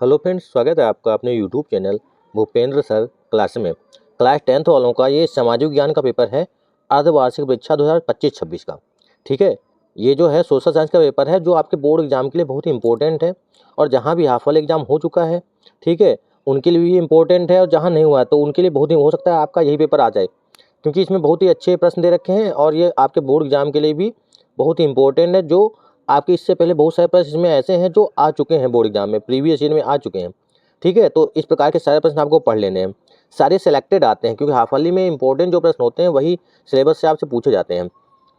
Hello friends, स्वागत है आपका अपने YouTube channel Bhupendra sir class में। क्लास 10th वालों का ये सामाजिक ज्ञान का पेपर है, अर्धवार्षिक परीक्षा 2025-26 का। ठीक है, ये जो है सोशल साइंस का पेपर है जो आपके बोर्ड एग्जाम के लिए बहुत ही इंपॉर्टेंट है। और जहाँ भी हाफ वाला एग्जाम हो चुका है, ठीक है, उनके लिए भी इंपॉर्टेंट है, और जहाँ नहीं हुआ है तो उनके लिए बहुत ही हो सकता है आपका यही पेपर आ जाए, क्योंकि इसमें बहुत ही अच्छे प्रश्न दे रखे हैं और ये आपके बोर्ड एग्जाम के लिए भी बहुत ही इंपॉर्टेंट है। जो आपके इससे पहले बहुत सारे प्रश्न इसमें ऐसे हैं जो आ चुके हैं बोर्ड एग्जाम में, प्रीवियस ईयर में आ चुके हैं। ठीक है, तो इस प्रकार के सारे प्रश्न आपको पढ़ लेने हैं। सारे सेलेक्टेड आते हैं, क्योंकि हाफ वाली में इंपॉर्टेंट जो प्रश्न होते हैं वही सिलेबस से आपसे पूछे जाते हैं।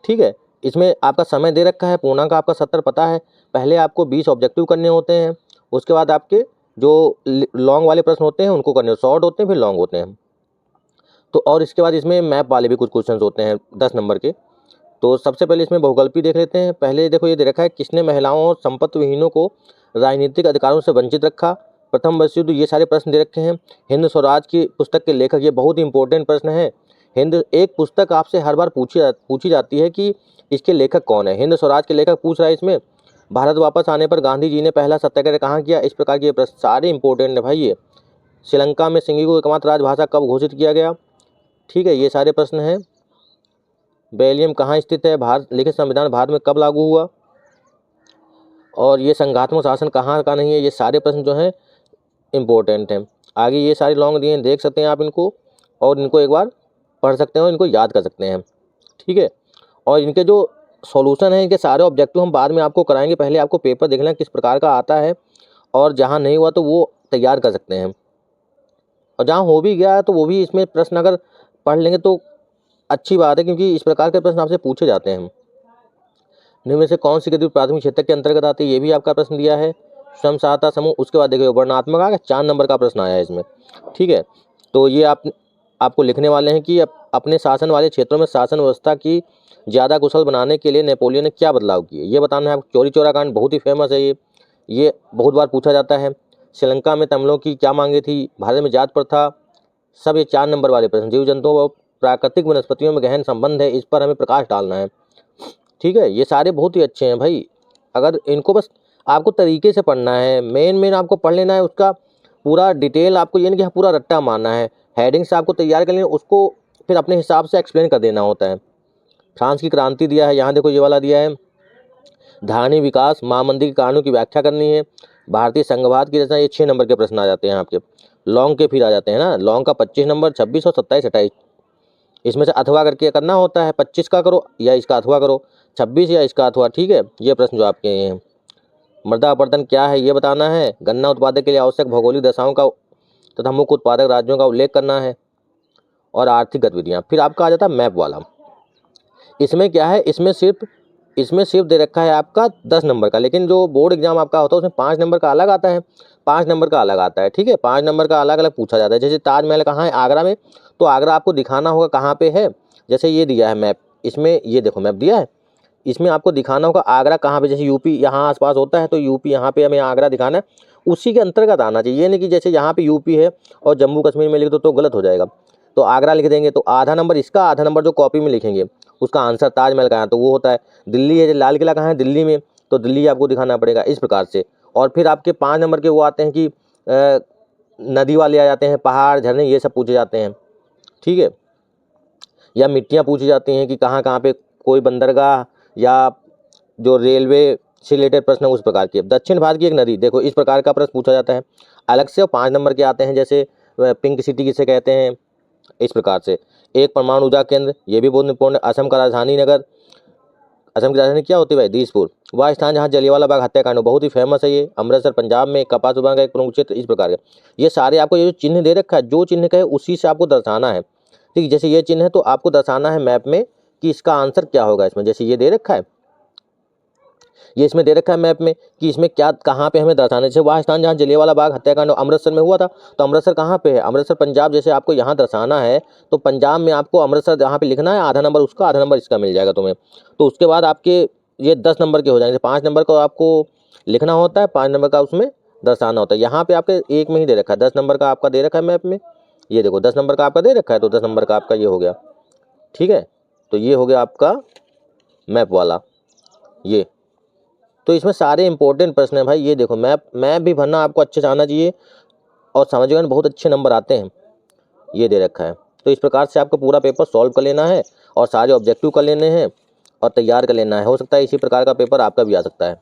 ठीक है, इसमें आपका समय दे रखा है, पूर्णांक आपका 70 पता है। पहले आपको 20 ऑब्जेक्टिव करने होते हैं, उसके बाद आपके जो लॉन्ग वाले प्रश्न होते हैं उनको करने, शॉर्ट होते हैं फिर लॉन्ग होते हैं। तो और इसके बाद इसमें मैप वाले भी कुछ क्वेश्चन होते हैं 10 नंबर के। तो सबसे पहले इसमें बहुकल्पी देख लेते हैं। पहले देखो ये दे रखा है, किसने महिलाओं और संपत्ति विहीनों को राजनीतिक अधिकारों से वंचित रखा। प्रथम विश्व युद्ध, ये सारे प्रश्न दे रखे हैं। हिंद स्वराज की पुस्तक के लेखक, ये बहुत ही इंपॉर्टेंट प्रश्न है। हिंद एक पुस्तक आपसे हर बार पूछी जाती है कि इसके लेखक कौन है। हिंद स्वराज के लेखक पूछ रहा है इसमें। भारत वापस आने पर गांधी जी ने पहला सत्याग्रह कहाँ किया, इस प्रकार के प्रश्न सारे इंपॉर्टेंट है भाई ये। श्रीलंका में सिंगी को एकमात्र राजभाषा कब घोषित किया गया। ठीक है, ये सारे प्रश्न हैं। बेल्जियम कहाँ स्थित है, भारत लिखित संविधान भारत में कब लागू हुआ, और ये संघात्मक शासन कहाँ का नहीं है। ये सारे प्रश्न जो हैं इम्पोर्टेंट हैं। आगे ये सारे लॉन्ग दिए हैं, देख सकते हैं आप इनको, और इनको एक बार पढ़ सकते हैं और इनको याद कर सकते हैं। ठीक है, और इनके जो सॉल्यूशन है, इनके सारे ऑब्जेक्टिव हम बाद में आपको कराएंगे। पहले आपको पेपर देखना किस प्रकार का आता है, और जहाँ नहीं हुआ तो वो तैयार कर सकते हैं, और जहाँ हो भी गया है तो वो भी इसमें प्रश्न अगर पढ़ लेंगे तो अच्छी बात है, क्योंकि इस प्रकार के प्रश्न आपसे पूछे जाते हैं। निम्न में से कौन सी गति प्राथमिक क्षेत्र के अंतर्गत आती है, ये भी आपका प्रश्न दिया है। स्वयं सहायता समूह, उसके बाद देखिए वर्णनात्मक आ गया, 4 नंबर का प्रश्न आया है इसमें। ठीक है, तो ये आपको लिखने वाले हैं कि अपने शासन वाले क्षेत्रों में शासन व्यवस्था की ज़्यादा कुशल बनाने के लिए नेपोलियन ने क्या बदलाव किए, ये बताना है आपको। चौरी चौरा कांड बहुत ही फेमस है ये बहुत बार पूछा जाता है। श्रीलंका में तमिलों की क्या मांगे थी, भारत में जात प्रथा, सब ये 4 नंबर वाले प्रश्न। जीव जंतुओं और प्राकृतिक वनस्पतियों में गहन संबंध है, इस पर हमें प्रकाश डालना है। ठीक है, ये सारे बहुत ही अच्छे हैं भाई। अगर इनको बस आपको तरीके से पढ़ना है, मेन आपको पढ़ लेना है, उसका पूरा डिटेल आपको, ये नहीं कि पूरा रट्टा मारना है। हेडिंग से आपको तैयार कर लेना, उसको फिर अपने हिसाब से एक्सप्लेन कर देना होता है। फ्रांस की क्रांति दिया है, यहाँ देखो ये वाला दिया है। धारणी विकास, महामंदी के कारणों की व्याख्या करनी है। भारतीय संघवाद की रचना, ये 6 नंबर के प्रश्न आ जाते हैं आपके। लॉन्ग के फिर आ जाते हैं ना, लॉन्ग का 25 नंबर, 26 और 27 28, इसमें से अथवा करके करना होता है। 25 का करो या इसका अथवा करो, 26 या इसका अथवा। ठीक है, ये प्रश्न जो आपके हैं। मृदा अपरदन क्या है ये बताना है। गन्ना उत्पादक के लिए आवश्यक भौगोलिक दशाओं का तथा मुख्य उत्पादक राज्यों का उल्लेख करना है, और आर्थिक गतिविधियाँ। फिर आपका आ जाता है मैप वाला। इसमें क्या है, इसमें सिर्फ दे रखा है आपका 10 नंबर का, लेकिन जो बोर्ड एग्जाम आपका होता है उसमें 5 नंबर का अलग आता है, 5 नंबर का अलग आता है। ठीक है, 5 नंबर का अलग अलग पूछा जाता है। जैसे ताजमहल कहाँ है, आगरा में, तो आगरा आपको दिखाना होगा कहाँ पे है। जैसे ये दिया है मैप, इसमें ये देखो मैप दिया है, इसमें आपको दिखाना होगा आगरा कहाँ पे। जैसे यूपी यहाँ आसपास होता है तो यूपी यहाँ पे हमें आगरा दिखाना है, उसी के अंतर्गत आना चाहिए। ये नहीं कि जैसे यहाँ पे यूपी है और जम्मू कश्मीर में लिख दो तो गलत हो जाएगा। तो आगरा लिख देंगे तो आधा नंबर इसका, आधा नंबर जो कॉपी में लिखेंगे उसका आंसर ताजमहल कहाँ है तो वो होता है दिल्ली है। लाल किला कहाँ है, दिल्ली में, तो दिल्ली आपको दिखाना पड़ेगा इस प्रकार से। और फिर आपके 5 नंबर के वो आते हैं कि नदी वाले आ जाते हैं, पहाड़ झरने ये सब पूछे जाते हैं। ठीक है, या मिट्टियाँ पूछी जाती हैं कि कहाँ कहाँ पे कोई बंदरगाह, या जो रेलवे से रिलेटेड प्रश्न है उस प्रकार की। दक्षिण भारत की एक नदी, देखो इस प्रकार का प्रश्न पूछा जाता है अलग से। और 5 नंबर के आते हैं, जैसे पिंक सिटी किसे कहते हैं, इस प्रकार से। एक परमाणु ऊर्जा केंद्र, ये भी बहुत इंपॉर्टेंट। असम का राजधानी नगर, असम की राजधानी क्या होती है भाई, दिसपुर। वह स्थान जहाँ जलियांवाला बाग हत्याकांड बहुत ही फेमस है ये। अमृतसर पंजाब में, कपास उद्यान का एक प्रमुख क्षेत्र, इस प्रकार के। ये सारे आपको ये जो चिन्ह दे रखा है, जो चिन्ह कहे उसी से आपको दर्शाना है। ठीक, जैसे ये चिन्ह है तो आपको दर्शाना है मैप में कि इसका आंसर क्या होगा इसमें। जैसे ये दे रखा है, ये इसमें दे रखा है मैप में कि इसमें क्या कहाँ पे हमें दर्शाना है। जैसे वह स्थान जहाँ जलियांवाला बाग हत्याकांड अमृतसर में हुआ था, तो अमृतसर कहाँ पे है, अमृतसर पंजाब। जैसे आपको यहाँ दर्शाना है तो पंजाब में आपको अमृतसर जहाँ पे लिखना है, आधा नंबर उसका, आधा नंबर इसका मिल जाएगा तुम्हें। तो उसके बाद आपके ये 10 नंबर के हो जाएंगे। 5 नंबर को आपको लिखना होता है, 5 नंबर का उसमें दर्शाना होता है। यहाँ पे आपके एक में ही दे रखा है, 10 नंबर का आपका दे रखा है मैप में। ये देखो 10 नंबर का आपका दे रखा है, तो 10 नंबर का आपका ये हो गया। ठीक है, तो ये हो गया आपका मैप वाला ये। तो इसमें सारे इंपॉर्टेंट प्रश्न हैं भाई। ये देखो मैप भी भरना आपको अच्छे से आना चाहिए और सामाजिक विज्ञान बहुत अच्छे नंबर आते हैं, ये दे रखा है। तो इस प्रकार से आपको पूरा पेपर सॉल्व कर लेना है और सारे ऑब्जेक्टिव कर लेने हैं और तैयार कर लेना है। हो सकता है इसी प्रकार का पेपर आपका भी आ सकता है।